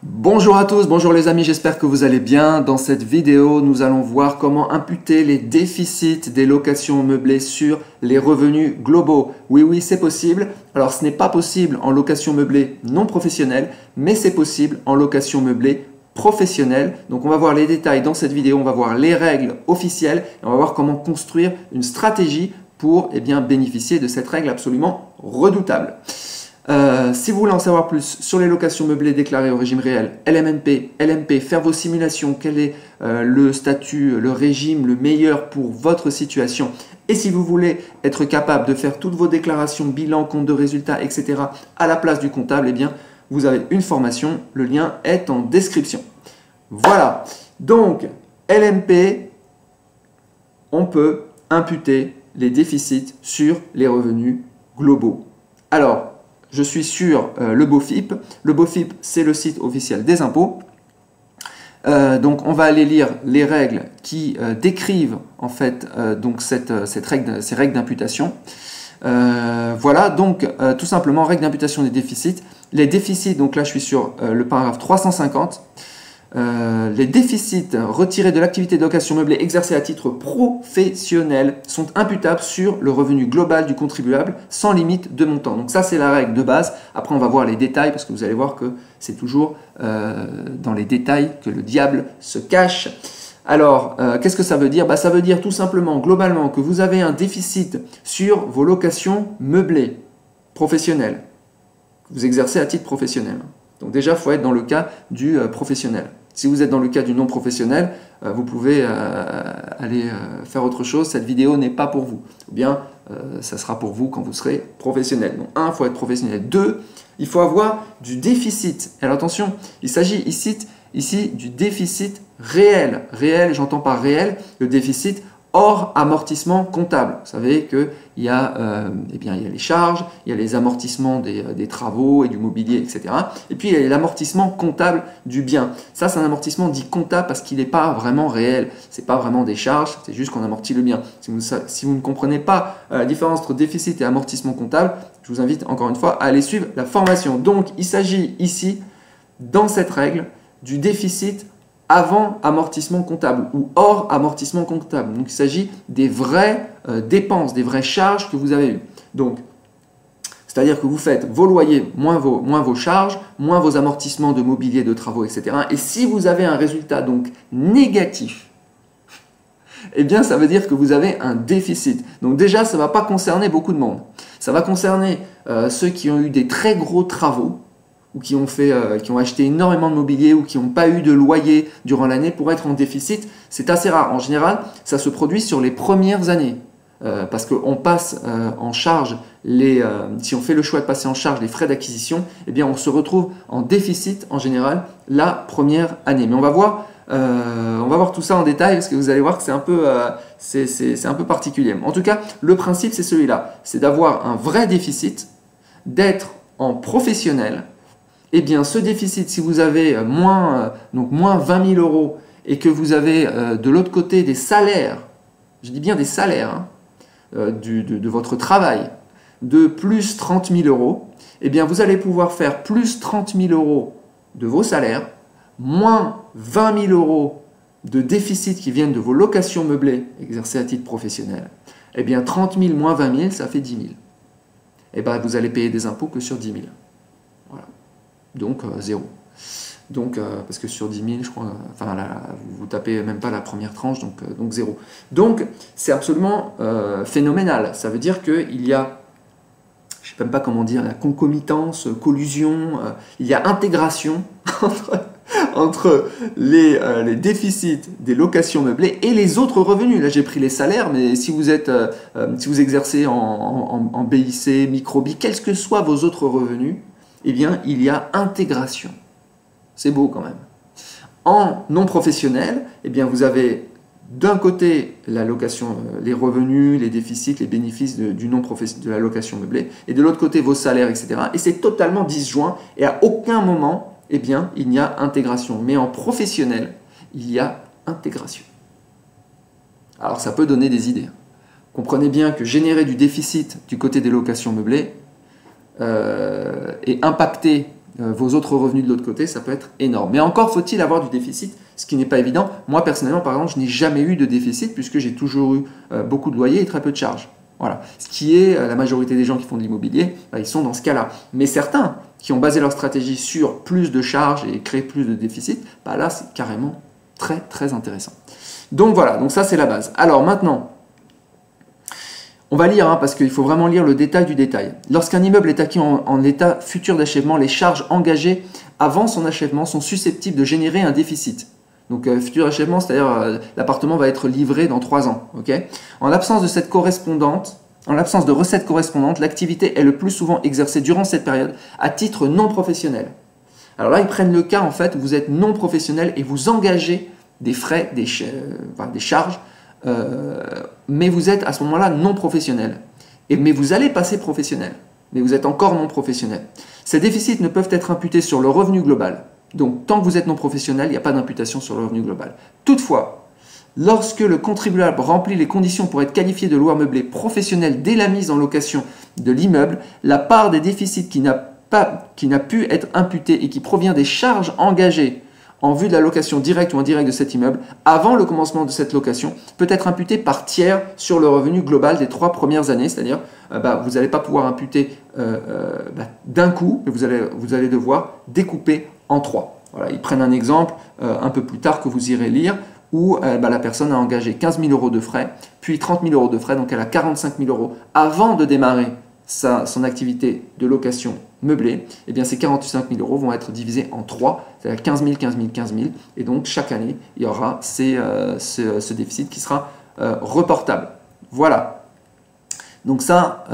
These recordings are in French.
Bonjour à tous, bonjour les amis, j'espère que vous allez bien. Dans cette vidéo, nous allons voir comment imputer les déficits des locations meublées sur les revenus globaux. Oui, c'est possible. Alors, ce n'est pas possible en location meublée non professionnelle, mais c'est possible en location meublée professionnelle. Donc, on va voir les détails dans cette vidéo, on va voir les règles officielles et on va voir comment construire une stratégie pour bénéficier de cette règle absolument redoutable. Si vous voulez en savoir plus sur les locations meublées déclarées au régime réel, LMP, faire vos simulations, quel est le statut, le régime le meilleur pour votre situation, et si vous voulez être capable de faire toutes vos déclarations, bilan, compte de résultats, etc. à la place du comptable, vous avez une formation, le lien est en description. Voilà, donc LMP, on peut imputer les déficits sur les revenus globaux. Alors, je suis sur le BOFIP. Le BOFIP, c'est le site officiel des impôts. Donc, on va aller lire les règles qui décrivent en fait ces règles d'imputation. Voilà, donc tout simplement, règles d'imputation des déficits. Les déficits, donc là je suis sur le paragraphe 350. Les déficits retirés de l'activité de location meublée exercée à titre professionnel sont imputables sur le revenu global du contribuable sans limite de montant. Donc ça, c'est la règle de base. Après, on va voir les détails parce que vous allez voir que c'est toujours dans les détails que le diable se cache. Alors, qu'est-ce que ça veut dire? Ça veut dire tout simplement, globalement, que vous avez un déficit sur vos locations meublées professionnelles que vous exercez à titre professionnel. Donc déjà, il faut être dans le cas du professionnel. Si vous êtes dans le cas du non professionnel, vous pouvez aller faire autre chose. Cette vidéo n'est pas pour vous. Ou bien, ça sera pour vous quand vous serez professionnel. Donc, 1, il faut être professionnel. 2, il faut avoir du déficit. Et alors, attention, il s'agit ici du déficit réel. Réel, j'entends par réel, le déficit hors amortissement comptable. Vous savez qu'il y a les charges, il y a les amortissements des travaux et du mobilier, etc. Et puis il y a l'amortissement comptable du bien. Ça, c'est un amortissement dit comptable parce qu'il n'est pas vraiment réel. Ce n'est pas vraiment des charges, c'est juste qu'on amortit le bien. Si vous ne comprenez pas la différence entre déficit et amortissement comptable, je vous invite encore une fois à aller suivre la formation. Donc, il s'agit ici, dans cette règle, du déficit avant amortissement comptable ou hors amortissement comptable. Donc, il s'agit des vraies dépenses, des vraies charges que vous avez eues. Donc, c'est-à-dire que vous faites vos loyers moins vos charges, moins vos amortissements de mobilier, de travaux, etc. Et si vous avez un résultat donc négatif, ça veut dire que vous avez un déficit. Donc déjà, ça ne va pas concerner beaucoup de monde. Ça va concerner ceux qui ont eu des très gros travaux, ou qui ont acheté énormément de mobilier ou qui n'ont pas eu de loyer durant l'année pour être en déficit, c'est assez rare. En général, ça se produit sur les premières années parce qu'on passe en charge si on fait le choix de passer en charge les frais d'acquisition, on se retrouve en déficit en général la première année. Mais on va voir tout ça en détail parce que vous allez voir que c'est un peu particulier. En tout cas, le principe c'est celui-là, c'est d'avoir un vrai déficit, d'être en professionnel. Ce déficit, si vous avez moins 20 000 euros et que vous avez de l'autre côté des salaires, je dis bien des salaires de votre travail, de plus 30 000 euros, vous allez pouvoir faire plus 30 000 euros de vos salaires, moins 20 000 euros de déficit qui viennent de vos locations meublées exercées à titre professionnel. 30 000 moins 20 000, ça fait 10 000. Vous allez payer des impôts que sur 10 000. Voilà. Donc, 0. Donc, parce que sur 10 000, je crois, vous tapez même pas la première tranche, donc 0. Donc, c'est absolument phénoménal. Ça veut dire qu'il y a, je ne sais même pas comment dire, la concomitance, collusion, il y a intégration entre les déficits des locations meublées et les autres revenus. Là, j'ai pris les salaires, mais si vous exercez en BIC, micro-BIC, quels que soient vos autres revenus, il y a intégration. C'est beau quand même. En non professionnel, vous avez d'un côté la location, les revenus, les déficits, les bénéfices de la location meublée, et de l'autre côté vos salaires, etc. Et c'est totalement disjoint, et à aucun moment, il n'y a intégration. Mais en professionnel, il y a intégration. Alors ça peut donner des idées. Comprenez bien que générer du déficit du côté des locations meublées, et impacter vos autres revenus de l'autre côté, ça peut être énorme. Mais encore faut-il avoir du déficit, ce qui n'est pas évident. Moi, personnellement, par exemple, je n'ai jamais eu de déficit puisque j'ai toujours eu beaucoup de loyers et très peu de charges. Voilà. Ce qui est, la majorité des gens qui font de l'immobilier, ils sont dans ce cas-là. Mais certains qui ont basé leur stratégie sur plus de charges et créé plus de déficit, là, c'est carrément très, très intéressant. Donc voilà, donc ça, c'est la base. Alors maintenant, on va lire, parce qu'il faut vraiment lire le détail du détail. Lorsqu'un immeuble est acquis en état futur d'achèvement, les charges engagées avant son achèvement sont susceptibles de générer un déficit. Donc futur achèvement, c'est-à-dire l'appartement va être livré dans 3 ans. Okay, en l'absence de cette correspondante, en l'absence de recettes correspondantes, l'activité est le plus souvent exercée durant cette période à titre non professionnel. Alors là, ils prennent le cas, en fait, où vous êtes non professionnel et vous engagez des frais, des charges, mais vous êtes à ce moment-là non professionnel. Mais vous allez passer professionnel, mais vous êtes encore non professionnel. Ces déficits ne peuvent être imputés sur le revenu global. Donc, tant que vous êtes non professionnel, il n'y a pas d'imputation sur le revenu global. Toutefois, lorsque le contribuable remplit les conditions pour être qualifié de loueur meublé professionnel dès la mise en location de l'immeuble, la part des déficits qui n'a pu être imputée et qui provient des charges engagées en vue de la location directe ou indirecte de cet immeuble, avant le commencement de cette location, peut être imputée par tiers sur le revenu global des 3 premières années, c'est-à-dire vous n'allez pas pouvoir imputer d'un coup, mais vous allez devoir découper en 3. Voilà, ils prennent un exemple un peu plus tard que vous irez lire, où la personne a engagé 15 000 € de frais, puis 30 000 € de frais, donc elle a 45 000 € avant de démarrer son activité de location meublée. Et bien ces 45 000 € vont être divisés en 3, c'est-à-dire 15 000, 15 000, 15 000, et donc chaque année, il y aura ce déficit qui sera reportable. Voilà. Donc ça,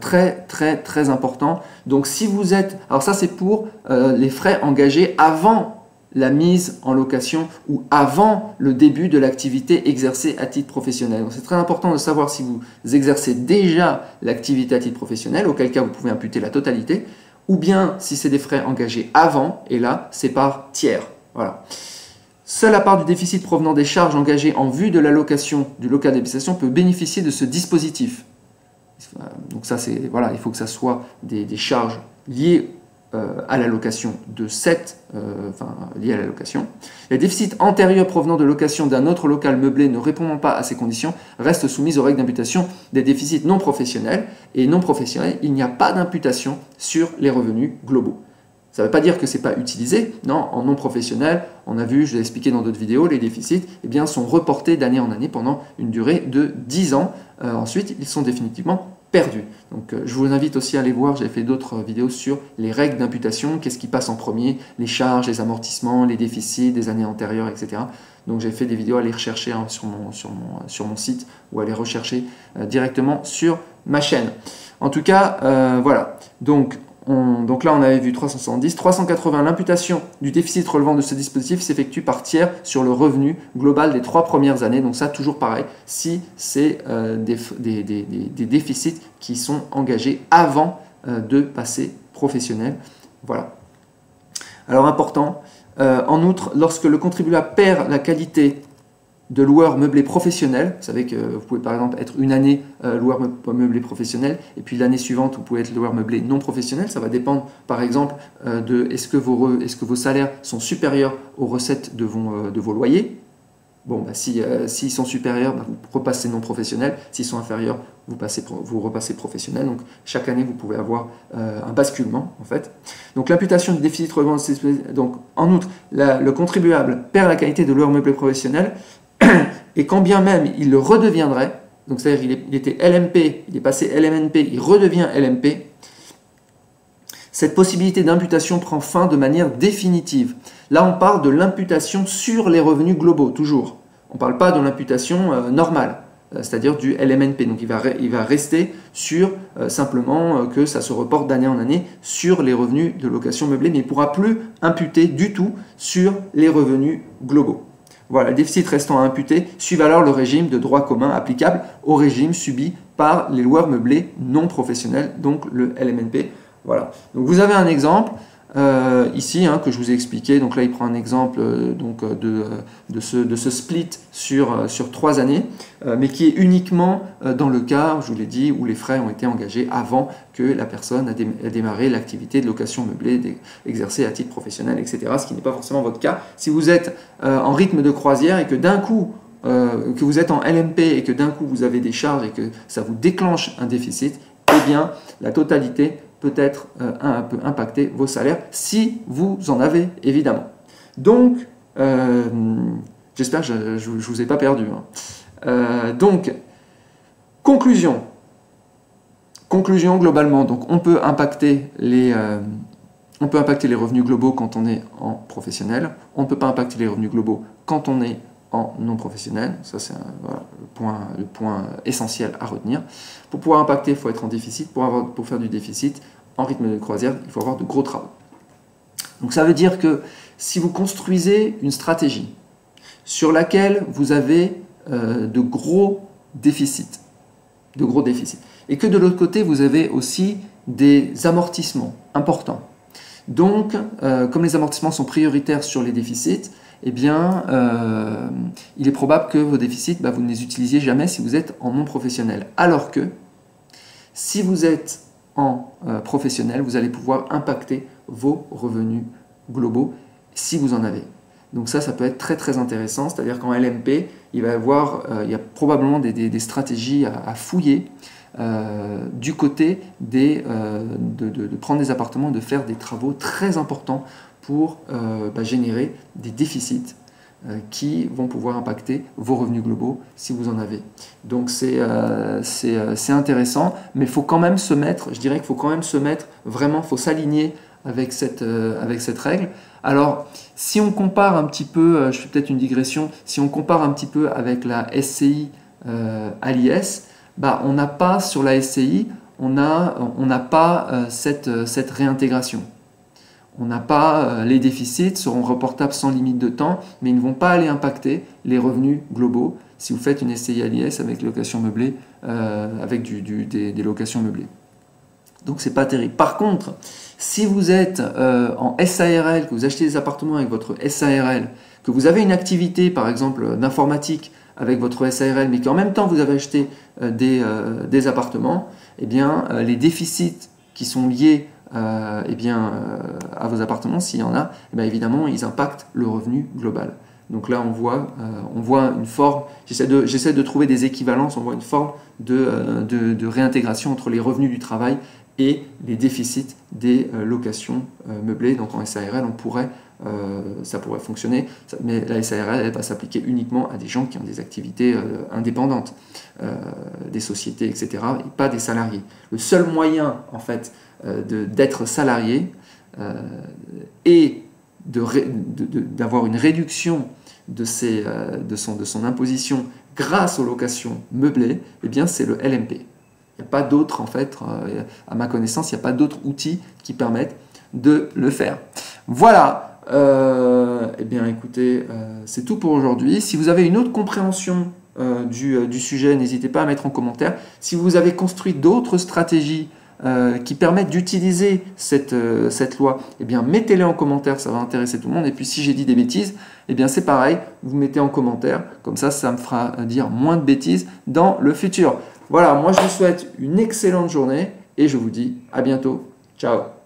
très très très important. Donc si vous êtes, alors ça c'est pour les frais engagés avant la mise en location ou avant le début de l'activité exercée à titre professionnel. Donc c'est très important de savoir si vous exercez déjà l'activité à titre professionnel, auquel cas vous pouvez imputer la totalité, ou bien si c'est des frais engagés avant, et là c'est par tiers. Voilà. Seule la part du déficit provenant des charges engagées en vue de la location du local d'habitation peut bénéficier de ce dispositif. Donc ça c'est, voilà, il faut que ça soit des charges liées à la location de liées à la location. Les déficits antérieurs provenant de location d'un autre local meublé ne répondant pas à ces conditions restent soumis aux règles d'imputation des déficits non professionnels. Et non professionnels, il n'y a pas d'imputation sur les revenus globaux. Ça ne veut pas dire que ce n'est pas utilisé. Non, en non professionnel, on a vu, je l'ai expliqué dans d'autres vidéos, les déficits sont reportés d'année en année pendant une durée de 10 ans. Ensuite, ils sont définitivement perdus. Donc je vous invite aussi à aller voir, j'ai fait d'autres vidéos sur les règles d'imputation, qu'est-ce qui passe en premier, les charges, les amortissements, les déficits des années antérieures, etc. Donc j'ai fait des vidéos à aller rechercher sur mon site ou à aller rechercher directement sur ma chaîne. En tout cas, voilà. Donc là, on avait vu 370. 380, l'imputation du déficit relevant de ce dispositif s'effectue par tiers sur le revenu global des 3 premières années. Donc ça, toujours pareil, si c'est des déficits qui sont engagés avant de passer professionnel. Voilà. Alors important, en outre, lorsque le contribuable perd la qualité de loueur meublé professionnel, vous savez que vous pouvez par exemple être une année loueur meublé professionnel et puis l'année suivante vous pouvez être loueur meublé non professionnel. Ça va dépendre par exemple de est-ce que vos salaires sont supérieurs aux recettes de vos loyers. Bon, s'ils sont supérieurs, vous repassez non professionnel. S'ils sont inférieurs, vous repassez professionnel. Donc chaque année vous pouvez avoir un basculement en fait. Donc l'imputation du déficit relevant de ces... Donc en outre, le contribuable perd la qualité de loueur meublé professionnel. Et quand bien même il le redeviendrait, donc c'est-à-dire il était LMP, il est passé LMNP, il redevient LMP, cette possibilité d'imputation prend fin de manière définitive. Là, on parle de l'imputation sur les revenus globaux, toujours. On ne parle pas de l'imputation normale, c'est-à-dire du LMNP. Donc il va rester sur simplement que ça se reporte d'année en année sur les revenus de location meublée, mais il ne pourra plus imputer du tout sur les revenus globaux. Voilà, le déficit restant à imputer suivent alors le régime de droit commun applicable au régime subi par les loueurs meublés non professionnels, donc le LMNP. Voilà. Donc vous avez un exemple. ici, hein, que je vous ai expliqué. Donc là, il prend un exemple de ce split sur 3 années, mais qui est uniquement dans le cas, je vous l'ai dit, où les frais ont été engagés avant que la personne a démarré l'activité de location meublée exercée à titre professionnel, etc. Ce qui n'est pas forcément votre cas. Si vous êtes en rythme de croisière et que d'un coup, que vous êtes en LMP et que d'un coup vous avez des charges et que ça vous déclenche un déficit, eh bien la totalité peut impacter vos salaires si vous en avez évidemment. Donc, j'espère que je ne vous ai pas perdu. Hein. Donc, conclusion globalement, donc on peut impacter les revenus globaux quand on est en professionnel, on ne peut pas impacter les revenus globaux quand on est en non professionnel, ça c'est voilà, le point essentiel à retenir. Pour pouvoir impacter, il faut être en déficit, pour faire du déficit, en rythme de croisière, il faut avoir de gros travaux. Donc ça veut dire que si vous construisez une stratégie sur laquelle vous avez de gros déficits, et que de l'autre côté vous avez aussi des amortissements importants. Donc, comme les amortissements sont prioritaires sur les déficits, eh bien, il est probable que vos déficits, vous ne les utilisiez jamais si vous êtes en non professionnel. Alors que, si vous êtes en professionnel, vous allez pouvoir impacter vos revenus globaux si vous en avez. Donc ça peut être très très intéressant, c'est-à-dire qu'en LMP, il y a probablement des stratégies à fouiller du côté de prendre des appartements, de faire des travaux très importants pour générer des déficits qui vont pouvoir impacter vos revenus globaux si vous en avez. Donc c'est intéressant, mais il faut quand même se mettre, je dirais qu'il faut quand même se mettre, vraiment, il faut s'aligner avec cette règle. Alors, si on compare un petit peu, je fais peut-être une digression, si on compare un petit peu avec la SCI à l'IS, on n'a pas sur la SCI, on n'a pas cette réintégration. On n'a pas, les déficits seront reportables sans limite de temps, mais ils ne vont pas aller impacter les revenus globaux si vous faites une SCI à l'IS avec location meublée, avec des locations meublées. Donc c'est pas terrible. Par contre, si vous êtes en SARL, que vous achetez des appartements avec votre SARL, que vous avez une activité par exemple d'informatique avec votre SARL, mais qu'en même temps vous avez acheté des appartements, eh bien les déficits qui sont liés à vos appartements, s'il y en a, eh bien, évidemment ils impactent le revenu global. Donc là on voit une forme, j'essaie de trouver des équivalences, on voit une forme de réintégration entre les revenus du travail et les déficits des locations meublées. Donc en SARL, ça pourrait fonctionner, mais la SARL elle va s'appliquer uniquement à des gens qui ont des activités indépendantes, des sociétés, etc., et pas des salariés. Le seul moyen en fait d'être salarié et d'avoir une réduction de son imposition grâce aux locations meublées, eh bien c'est le LMP. Il n'y a pas d'autre, en fait, à ma connaissance, il n'y a pas d'autres outils qui permettent de le faire. Voilà, eh bien écoutez, c'est tout pour aujourd'hui. Si vous avez une autre compréhension du sujet, n'hésitez pas à mettre en commentaire. Si vous avez construit d'autres stratégies qui permettent d'utiliser cette loi, eh bien mettez-les en commentaire, ça va intéresser tout le monde. Et puis si j'ai dit des bêtises, eh bien c'est pareil, vous mettez en commentaire, comme ça me fera dire moins de bêtises dans le futur. Voilà, moi je vous souhaite une excellente journée et je vous dis à bientôt. Ciao!